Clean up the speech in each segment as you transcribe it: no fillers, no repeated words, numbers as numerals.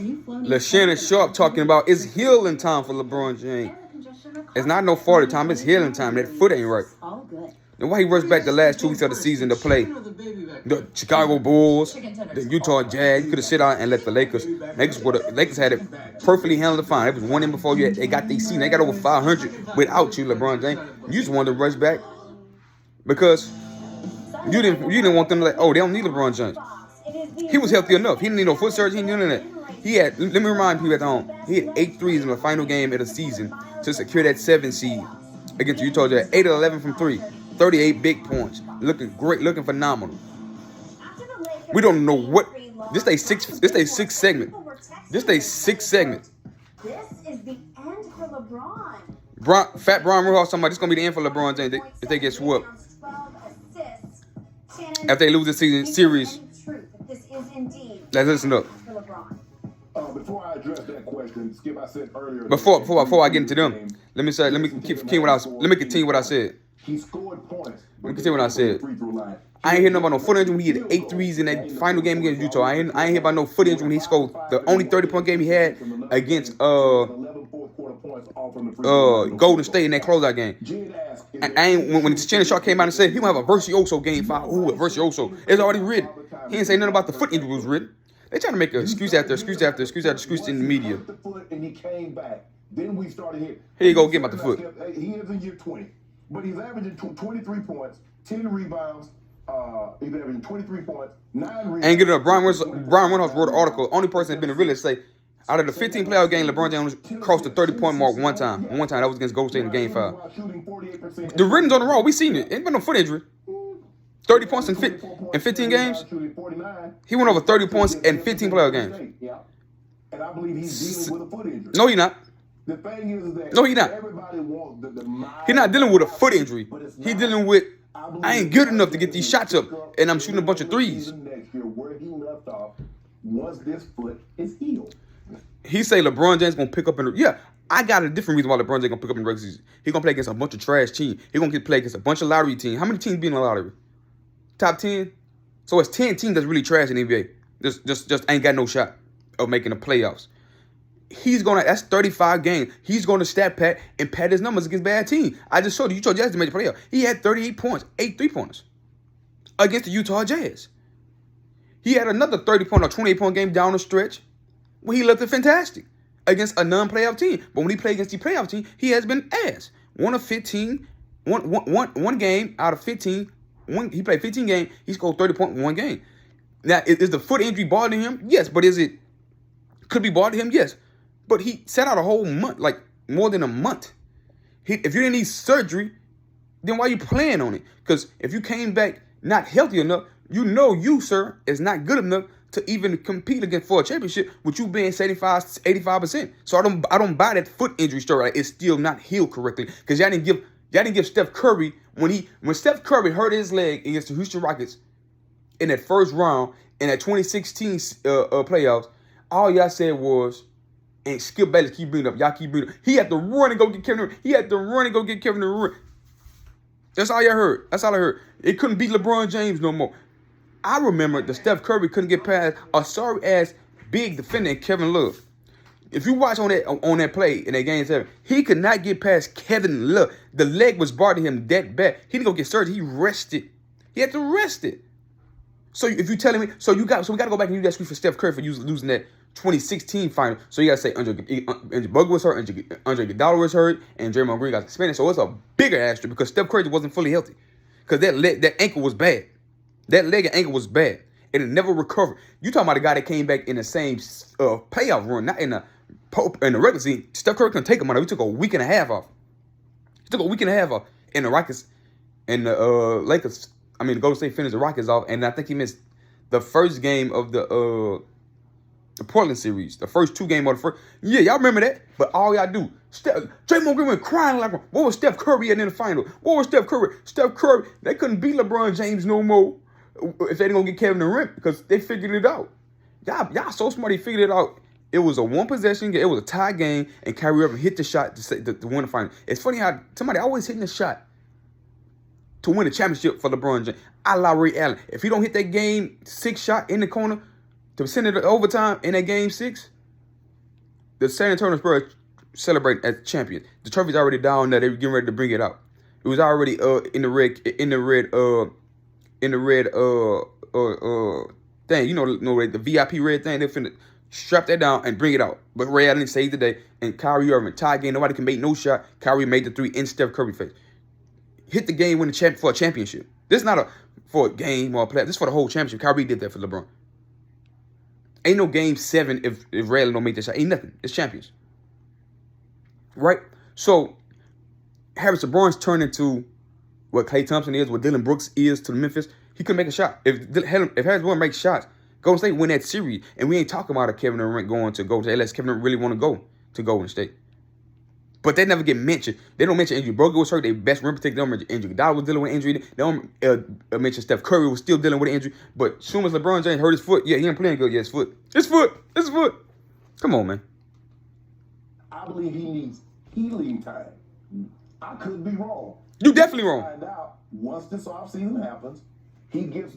Leshannon Sharpe talking about it's healing time for LeBron James. It's not no 40 time, it's healing time. That foot ain't right. And why he rushed back the last 2 weeks of the season to play the Chicago Bulls, the Utah Jazz? You could have sit out and let the Lakers. Lakers had it perfectly handled fine. It was one in before you. They got these season. They got over 500 without you, LeBron James. You just wanted to rush back because you didn't want them to they don't need LeBron James. He was healthy enough. He didn't need no foot surgery. He didn't need none of that. He had. Let me remind people at home. He had 8 threes in the final game of the season to secure that 7 seed against the Utah Jazz. 8 of 11 from 3. 38 big points. Looking great, looking phenomenal. We don't know what this day sixth segment. This day sixth segment. This is the end for LeBron. Fat Brian Ruhoff talking about this gonna be the end for LeBron James if they get swept. If they lose the season series. Let's listen up. Before I address that question, Skip, I said earlier. Before I get into them, let me continue what I said. He scored points. Let me continue what I said. I ain't hear about no foot injury when he had 8 threes in that final game against Utah. I ain't hear about no foot injury when he scored the only 30-point game he had against Golden State in that closeout game. When Shannon Sharpe came out and said he gonna have a virtuoso game 5. Ooh, a virtuoso. It's already written. He didn't say nothing about the foot injury was written. They trying to make an excuse after excuse after excuse after excuse in the media. And he came back. Then we started here. Here you go, get about the foot. He is in year 20, but he's averaging 23 points, 10 rebounds. He's averaging 23 points, 9 rebounds. Ain't good enough. Brian Windhorst wrote an article. Only person that's been a realist say out of the 15 playoff game, LeBron James crossed the 30-point mark one time. One time that was against Golden State in Game 5. The written's on the wall. We seen it. Ain't been no foot injury. 30 points in 15 games. He went over 30 points in 15 playoff games. And I believe he's dealing with a foot injury. No, he's not. The thing is that no, he's not. Everybody wants he's not dealing with a foot injury. He's dealing with I ain't good enough to get these shots up, and I'm shooting a bunch of threes. Next year, where he left off, once this foot is healed. He say LeBron James gonna pick up in the I got a different reason why LeBron James gonna pick up in the regular season. He gonna play against a bunch of trash teams. He gonna play against a bunch of lottery teams. How many teams be in the lottery? Top 10. So it's 10 teams that's really trash in the NBA. Just ain't got no shot of making the playoffs. That's 35 games. He's gonna stat pad and pad his numbers against bad teams. I just showed you Utah Jazz to make the playoff. He had 38 points, 8 3-pointers against the Utah Jazz. He had another 30-point or 28-point game down the stretch where he looked fantastic against a non-playoff team. But when he played against the playoff team, he has been ass. One game out of 15. He played 15 games. He scored 30 points in one game. Now, is the foot injury bothering him? Yes. But could be bothering him? Yes. But he sat out a whole month, like more than a month. If you didn't need surgery, then why are you playing on it? Because if you came back not healthy enough, you, sir, is not good enough to even compete against for a championship with you being 85%. So I don't buy that foot injury story. Like, it's still not healed correctly because y'all didn't give Steph Curry when Steph Curry hurt his leg against the Houston Rockets in that first round in that 2016 playoffs. All y'all said was, and Skip Bayless keep bringing up, y'all keep bringing up. He had to run and go get Kevin Durant. That's all y'all heard. That's all I heard. It couldn't beat LeBron James no more. I remember that Steph Curry couldn't get past a sorry-ass big defender in Kevin Love. If you watch on that play in that game 7, he could not get past Kevin Love. The leg was bothering him that bad. He didn't go get surgery. He rested. He had to rest it. So if you telling me, we got to go back and use that script for Steph Curry for losing that 2016 final. So you got to say Andrew Bogut was hurt, Andre Iguodala was hurt, and Draymond Green got suspended. So it's a bigger asterisk because Steph Curry wasn't fully healthy because that ankle was bad. That leg and ankle was bad. It never recovered. You talking about a guy that came back in the same playoff run, not in the regular season. Steph Curry couldn't take him out. He took a week and a half off. And the Rockets and the Lakers. I mean, the Golden State finished the Rockets off, and I think he missed the first game of the Portland series. The first 2 games of the first. Yeah, y'all remember that? But all y'all do, Draymond Green went crying like, what was Steph Curry at in the final? What was Steph Curry? Steph Curry, they couldn't beat LeBron James no more if they didn't go get Kevin Durant because they figured it out. Y'all so smart, they figured it out. It was a 1-possession game. It was a tie game, and Kyrie Irving hit the shot to win the final. It's funny how somebody always hitting the shot to win the championship for LeBron James. I la Ray Allen. If he don't hit that game 6 shot in the corner to send it to overtime in that game 6, the San Antonio Spurs celebrate as champions. The trophy's already down there. They were getting ready to bring it out. It was already in the red thing. You know the VIP red thing. They finna strap that down and bring it out. But Ray Allen saved the day, and Kyrie Irving tied game. Nobody can make no shot. Kyrie made the 3 in Steph Curry face. Hit the game, win the champ for a championship. This is not for a game or a play. This is for the whole championship. Kyrie did that for LeBron. Ain't no game 7 if Ray Allen don't make this shot. Ain't nothing. It's champions. Right? So Harrison Barnes turned into what Klay Thompson is, what Dylan Brooks is to the Memphis. He couldn't make a shot. If Harrison Barnes makes shots, Golden State win that series. And we ain't talking about a Kevin Durant going to Golden State unless Kevin Durant really want to go to Golden State. But they never get mentioned. They don't mention injury. Bogut was hurt. They best rim protect. They don't mention injury. Dollar was dealing with injury. They don't mention Steph Curry was still dealing with an injury. But as soon as LeBron James hurt his foot, yeah, he ain't playing good. Yeah, his foot. His foot. His foot. Come on, man. I believe he needs healing time. I could be wrong. You definitely wrong. Find out once this offseason happens, he gets.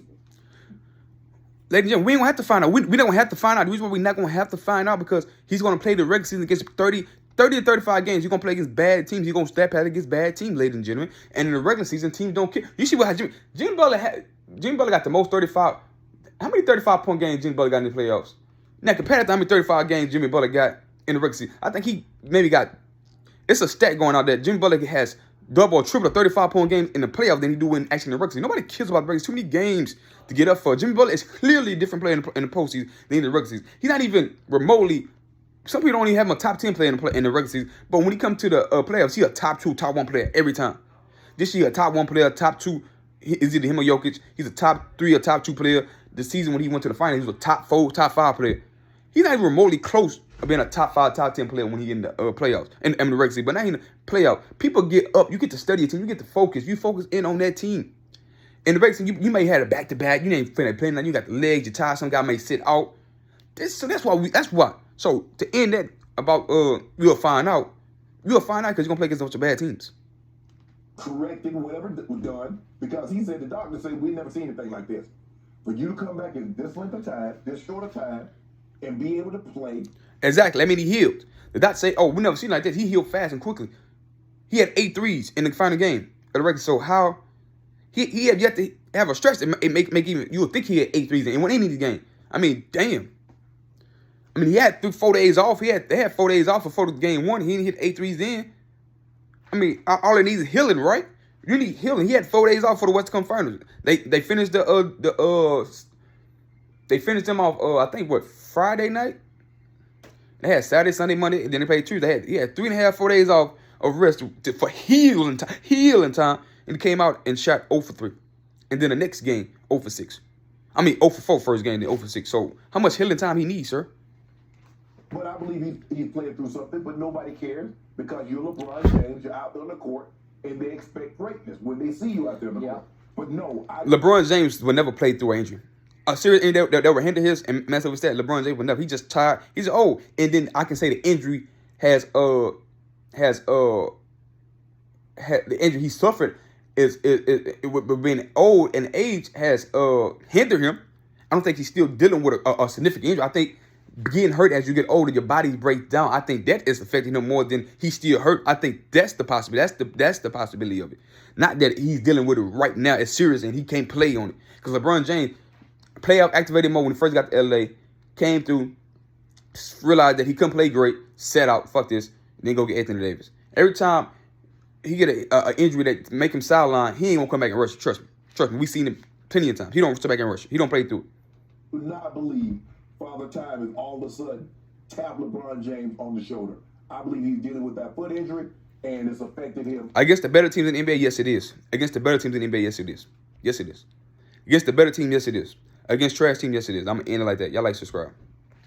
Ladies and gentlemen, we ain't gonna have to find out. We don't have to find out. The reason why we're not gonna have to find out because he's gonna play the regular season against 30 to 35 games. He's gonna play against bad teams. He's gonna step out against bad teams, ladies and gentlemen. And in the regular season, teams don't care. You see what Jimmy Butler had? Jimmy Butler got the most 35. How many 35-point games Jimmy Butler got in the playoffs? Now compared to how many 35 games Jimmy Butler got in the regular season, I think he maybe got. It's a stat going out there. Jimmy Butler has double or triple 35-point games in the playoffs than he do in actually in the regular season. Nobody cares about the regular season. Too many games to get up for. Jimmy Butler is clearly a different player in the postseason than in the regular season. He's not even remotely. Some people don't even have him a top 10 player in the regular season. But when he comes to the playoffs, he's a top 2, top 1 player every time. This year, a top 1 player, top 2 is either him or Jokic. He's a top 3 or top 2 player. The season when he went to the finals, he was a top 4, top 5 player. He's not even remotely close of being a top 5, top 10 player when he in the playoffs and the regular season. But now in the playoff, people get up. You get to study a team. You get to focus. You focus in on that team. In the regular season, you may have a back-to-back. You ain't finna play nothing. You got the legs. You're tired. Some guy may sit out. So that's why. So to end that about we'll find out because you're gonna play against a bunch of bad teams. Correcting whatever was done because he said the doctor said we've never seen anything like this. For you to come back in this length of time, this short of time, and be able to play. Exactly. I mean, he healed. The doctor say, "Oh, we never seen like this." He healed fast and quickly. He had 8 threes in the final game of the record. So how he had yet to have a stretch that make even you would think he had 8 threes in any of the game. I mean, damn. I mean, he had 4 days off. They had 4 days off before the game 1. He didn't hit 8 threes in. I mean, all it needs is healing, right? You need healing. He had 4 days off for the Western Conference Finals. They finished they finished them off I think Friday night. They had Saturday, Sunday, Monday, and then they played Tuesday. He had 3.5, 4 days off of rest for healing time, and he came out and shot 0 for 3. And then the next game, 0 for 6. I mean, 0 for 4 first game, then 0 for 6. So how much healing time he needs, sir? But I believe he's playing through something, but nobody cares because you're LeBron James, you're out there on the court, and they expect greatness when they see you out there on the court. But no, LeBron James will never play through an injury. A serious injury that were hinder his and mess up his stat. LeBron James will never. He's just tired. He's old, and then I can say the injury has the injury he suffered is with being old and age has hindered him. I don't think he's still dealing with a significant injury. I think getting hurt as you get older, your body breaks down. I think that is affecting him more than he's still hurt. I think that's the possibility. That's the possibility of it. Not that he's dealing with it right now. It's serious and he can't play on it. Because LeBron James, playoff activated mode when he first got to LA, came through, realized that he couldn't play great, sat out, fuck this, then go get Anthony Davis. Every time he get an injury that make him sideline, he ain't gonna come back and rush it. Trust me. We've seen it plenty of times. He don't come back and rush it. He don't play through it. Do not believe Father Time is all of a sudden tap LeBron James on the shoulder. I believe he's dealing with that foot injury and it's affected him. Against the better teams in the NBA, yes it is. Against the better teams in the NBA, yes it is. Yes it is. Against the better team, yes it is. Against trash team, yes it is. I'm gonna end it like that. Y'all like, subscribe.